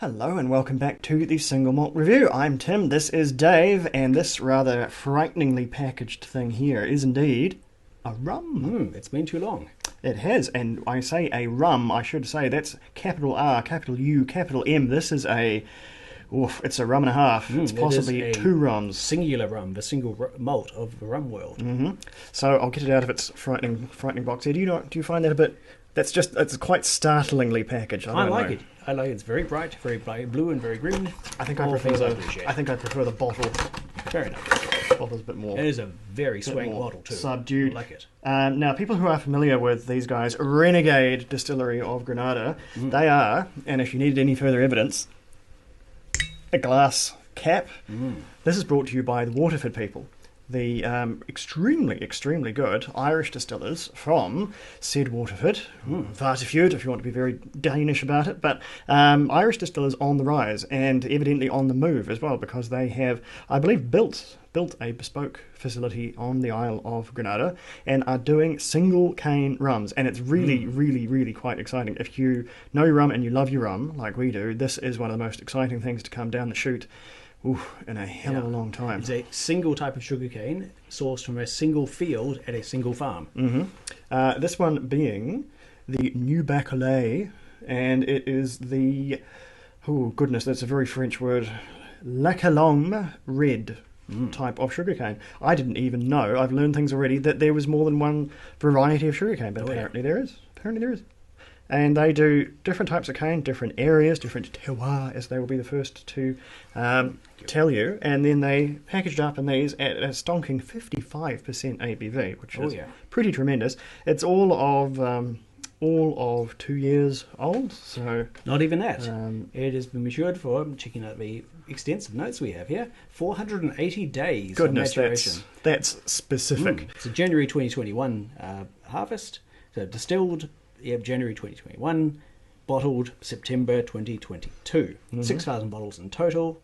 Hello and welcome back to the Single Malt Review. I'm Tim, this is Dave, and this rather frighteningly packaged thing here is indeed a rum. It's been too long. It has, and I say a rum, I should say that's capital R, capital U, capital M. This is it's a rum and a half. It's possibly two rums. Singular rum, the single malt of the rum world. So I'll get it out of its frightening box here. Do you find that a bit... It's quite startlingly packaged. I like it. It's very bright blue and very green. I think I prefer the bottle. Fair enough. The bottle's a bit more. It is a very swank bottle too. Subdued. I like it. Now, people who are familiar with these guys, Renegade Distillery of Granada, they are, and if you needed any further evidence, a glass cap. This is brought to you by the Waterford people. The extremely good Irish distillers from said Waterford, Waterford if you want to be very Danish about it, but Irish distillers on the rise and evidently on the move as well, because they have, I believe, built a bespoke facility on the Isle of Granada and are doing single cane rums, and it's really quite exciting. If you know your rum and you love your rum like we do, this is one of the most exciting things to come down the chute in a hell of a long time. It's a single type of sugarcane sourced from a single field at a single farm. This one being the New Bacolet, and it is the, that's a very French word, La Calombe red type of sugarcane. I didn't even know, I've learned things already, that there was more than one variety of sugarcane, but apparently there is. And they do different types of cane, different areas, different terroir, as they will be the first to tell you. And then they packaged up in these at a stonking 55% ABV, which is pretty tremendous. It's all of 2 years old, so not even that. It has been matured for, I'm checking out the extensive notes we have here, 480 days of maturation. That's specific. It's a January 2021 harvest, so distilled January 2021, bottled September 2022. 6,000 bottles in total.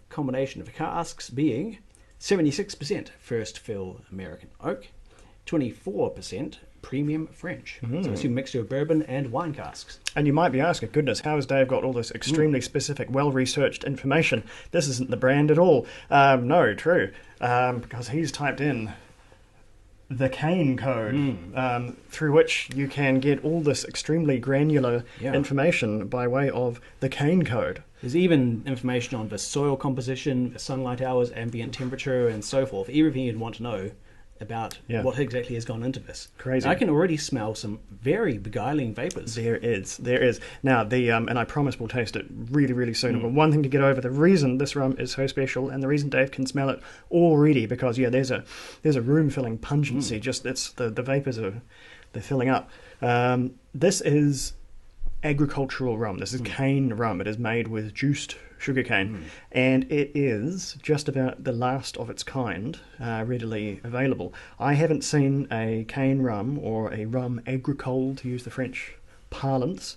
Combination of casks being 76% first fill American oak, 24% premium French. So it's a mixture of bourbon and wine casks. And you might be asking, goodness, how has Dave got all this extremely specific, well-researched information? This isn't the brand at all. No, true. Because he's typed in the cane code, through which you can get all this extremely granular information by way of the cane code. There's even information on the soil composition, the sunlight hours, ambient temperature, and so forth. Everything you'd want to know about what exactly has gone into this. Crazy. I can already smell some very beguiling vapours. There is. Now, and I promise we'll taste it really soon. But one thing to get over, the reason this rum is so special, and the reason Dave can smell it already, because there's a room-filling pungency. Just it's the vapours they're filling up. This is agricultural rum. This is cane rum. It is made with juiced sugarcane, and it is just about the last of its kind readily available. I haven't seen a cane rum or a rum agricole, to use the French parlance,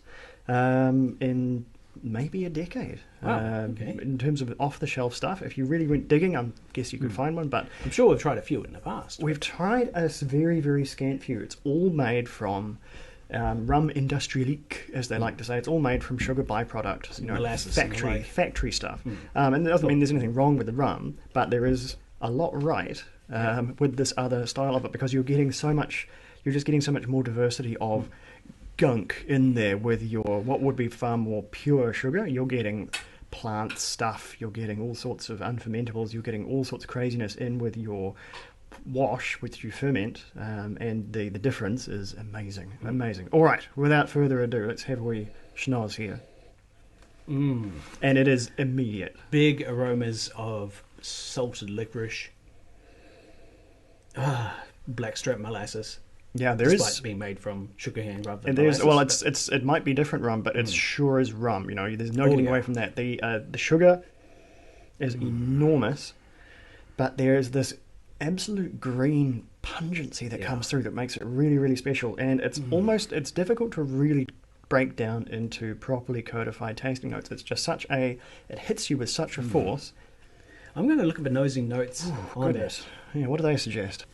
in maybe a decade. In terms of off-the-shelf stuff, if you really went digging, I guess you could find one, but I'm sure we've tried a few in the past. We've tried a very scant few. It's all made from rum industrialique, as they like to say. It's all made from sugar byproduct, factory stuff. And it doesn't mean there's anything wrong with the rum, but there is a lot right with this other style of it, because you're just getting so much more diversity of gunk in there with your what would be far more pure sugar. You're getting plant stuff, you're getting all sorts of unfermentables, you're getting all sorts of craziness in with your wash, which you ferment, and the difference is amazing. All right, without further ado, let's have a wee schnoz here. And it is immediate. Big aromas of salted licorice, blackstrap molasses. Yeah, there is. Despite being made from sugarcane rather than and there's molasses. It might be different rum, but it's sure as rum. There's no getting away from that. The sugar is enormous, but there is this absolute green pungency that comes through that makes it really special, and it's it's difficult to really break down into properly codified tasting notes. It's just it hits you with such a force. I'm going to look at the nosing notes on this. Yeah, what do they suggest?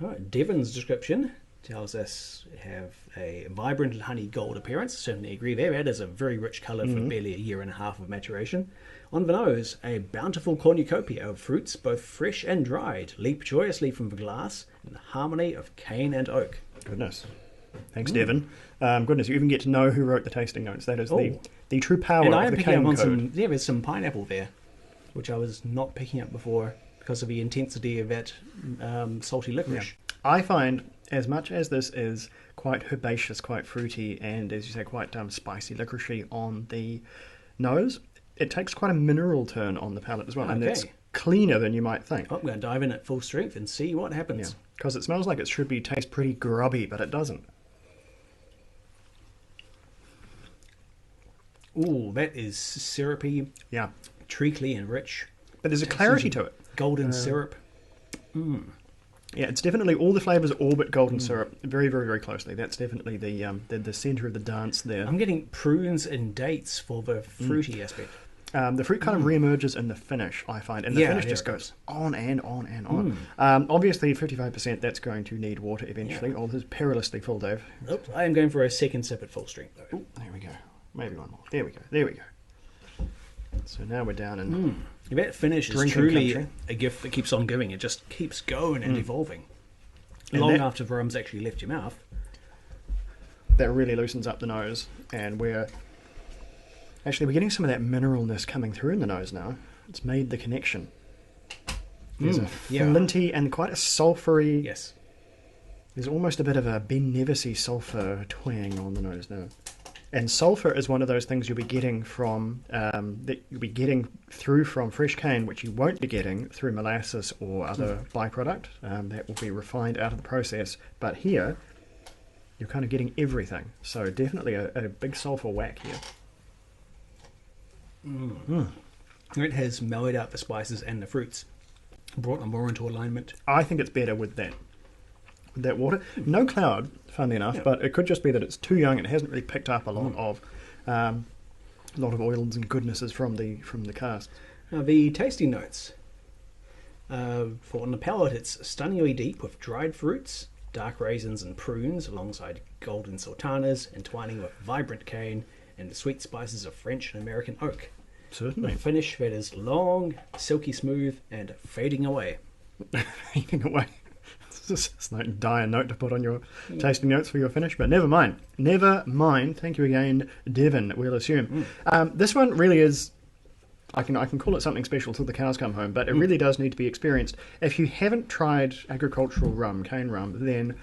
All right, Devon's description: tells us have a vibrant and honey gold appearance. Certainly agree there. That is a very rich colour for barely a year and a half of maturation. On the nose, a bountiful cornucopia of fruits, both fresh and dried, leap joyously from the glass in the harmony of cane and oak. Goodness. Thanks, Devon. Goodness, you even get to know who wrote the tasting notes. That is the true power And I of am the picking cane up on code. there's some pineapple there, which I was not picking up before because of the intensity of that salty licorice. I find, as much as this is quite herbaceous, quite fruity, and as you say, quite spicy, licoricey on the nose, it takes quite a mineral turn on the palate as well, and it's cleaner than you might think. Oh, I'm going to dive in at full strength and see what happens. Because it smells like it should taste pretty grubby, but it doesn't. Ooh, that is syrupy, treacly and rich. But there's a clarity to it. Golden syrup. Yeah, it's definitely all the flavours orbit golden syrup very, very, very closely. That's definitely the centre of the dance there. I'm getting prunes and dates for the fruity aspect. The fruit kind of re-emerges in the finish, I find, and the finish just goes on and on and on. Obviously, 55%, that's going to need water eventually. Oh, this is perilously full, Dave. Oops, I am going for a second sip at full strength, though. Ooh, there we go. Maybe one more. There we go. So now we're down in... That finish is truly a gift that keeps on giving. It just keeps going and evolving. And long after the rum's actually left your mouth. That really loosens up the nose, and we're getting some of that mineralness coming through in the nose now. It's made the connection. There's a flinty and quite a sulphury... Yes. There's almost a bit of a Ben Nevis-y sulphur twang on the nose now. And sulphur is one of those things you'll be getting from through from fresh cane, which you won't be getting through molasses or other byproduct. That will be refined out of the process. But here, you're kind of getting everything. So definitely a big sulphur whack here. It has mellowed out the spices and the fruits, brought them more into alignment. I think it's better with that water. No cloud, funnily enough, but it could just be that it's too young and it hasn't really picked up a lot of oils and goodnesses from the cask. Now the tasting notes. For on the palate, it's stunningly deep with dried fruits, dark raisins and prunes, alongside golden sultanas, entwining with vibrant cane and the sweet spices of French and American oak. Certainly. A finish that is long, silky smooth, and fading away. Fading away. It's like a dire note to put on your tasting notes for your finish, but never mind. Never mind. Thank you again, Devon, we'll assume. This one really is... I can call it something special till the cows come home, but it really does need to be experienced. If you haven't tried agricultural rum, cane rum, then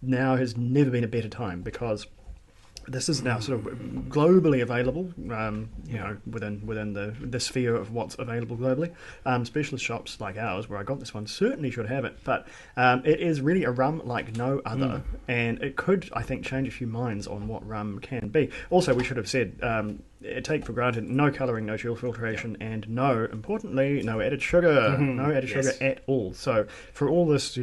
now has never been a better time, because this is now sort of globally available, within the sphere of what's available globally. Specialist shops like ours, where I got this one, certainly should have it, but it is really a rum like no other, and it could, I think, change a few minds on what rum can be. Also, we should have said, take for granted, no colouring, no chill filtration, and importantly, no added sugar, no added sugar at all. So for all this,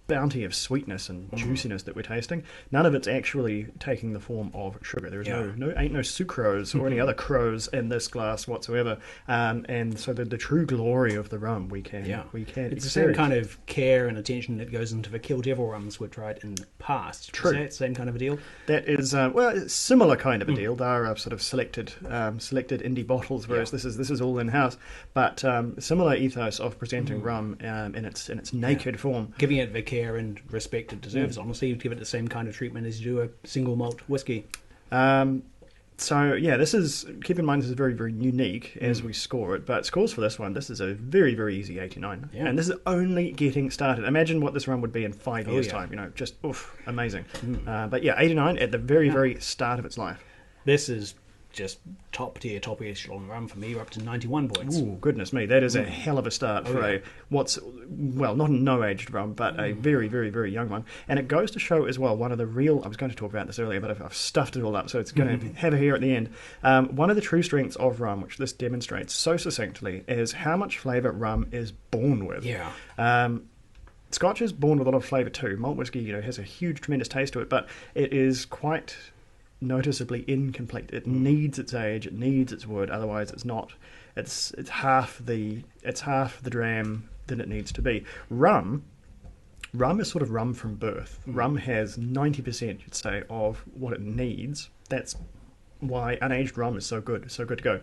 bounty of sweetness and juiciness that we're tasting, none of it's actually taking the form of sugar. There is ain't no sucrose or any other crows in this glass whatsoever, and so the true glory of the rum we can it's experience. the same kind of care and attention that goes into the Kill Devil rums we've tried in the past. True. Is that the same kind of a deal? That is it's similar kind of a deal. They are sort of selected indie bottles, whereas this is all in house, but similar ethos of presenting rum in its naked form, giving it the care and respect it deserves. Honestly, you give it the same kind of treatment as you do a single malt whiskey. This is, keep in mind, this is very, very unique as we score it, but scores for this one, this is a very, very easy 89, and this is only getting started. Imagine what this rum would be in 5 years' time, just amazing. But 89 at the very, very start of its life. This is just top echelon rum for me. We're up to 91 points. Ooh, goodness me, that is a hell of a start for not a no-aged rum, but a very, very, very young one. And it goes to show as well, one of the real, I was going to talk about this earlier, but I've stuffed it all up, so it's going to have it here at the end. One of the true strengths of rum, which this demonstrates so succinctly, is how much flavour rum is born with. Scotch is born with a lot of flavour too. Malt whiskey, has a huge, tremendous taste to it, but it is quite noticeably incomplete. It needs its age, it needs its wood, otherwise it's not. It's half the dram than it needs to be. Rum, rum is sort of rum from birth. Rum has 90%, you'd say, of what it needs. That's why unaged rum is so good to go.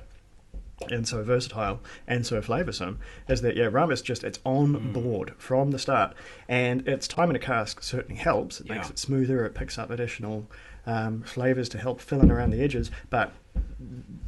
And so versatile and so flavoursome, is that rum is just, it's on board from the start, and its time in a cask certainly helps. It makes it smoother, it picks up additional flavours to help fill in around the edges, but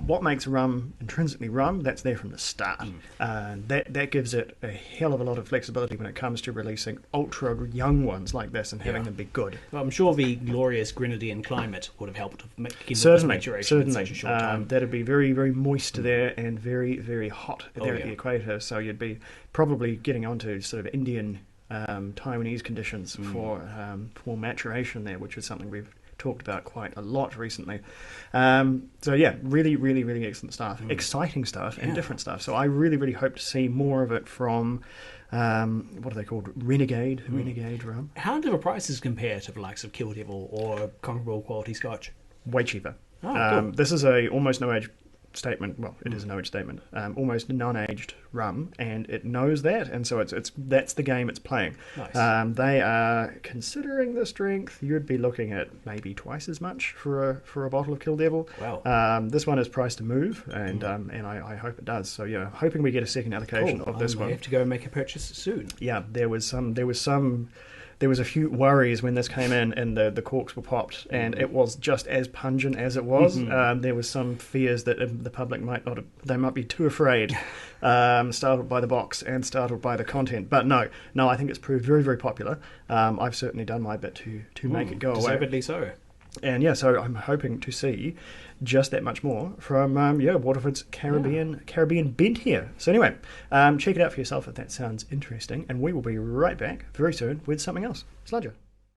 what makes rum intrinsically rum, that's there from the start. That gives it a hell of a lot of flexibility when it comes to releasing ultra young ones like this and having them be good. Well, I'm sure the glorious Grenadian climate would have helped kindle maturation in such a short time. That'd be very, very moist there and very, very hot there at the equator, so you'd be probably getting onto sort of Indian Taiwanese conditions for maturation there, which is something we've talked about quite a lot recently. So yeah, really, really, really excellent stuff, exciting stuff, and different stuff. So I really, really hope to see more of it from what are they called? Renegade Rum. How do the prices compare to the likes of Kill Devil or comparable quality Scotch? Way cheaper. Cool. This is a almost no age statement. Well, it is a no-age statement. Almost non-aged rum, and it knows that, and so that's the game it's playing. Nice. They are considering the strength. You'd be looking at maybe twice as much for a bottle of Kill Devil. Wow. This one is priced to move, and I hope it does. So yeah, hoping we get a second allocation of this one. I have to go and make a purchase soon. Yeah, there was a few worries when this came in and the corks were popped, and it was just as pungent as it was. There was some fears that the public might be too afraid, startled by the box and startled by the content. But no, I think it's proved very, very popular. I've certainly done my bit to make it go away. Deservedly so. And yeah, so I'm hoping to see just that much more from Waterford's Caribbean bent here. So anyway, check it out for yourself if that sounds interesting, and we will be right back very soon with something else. Sludger.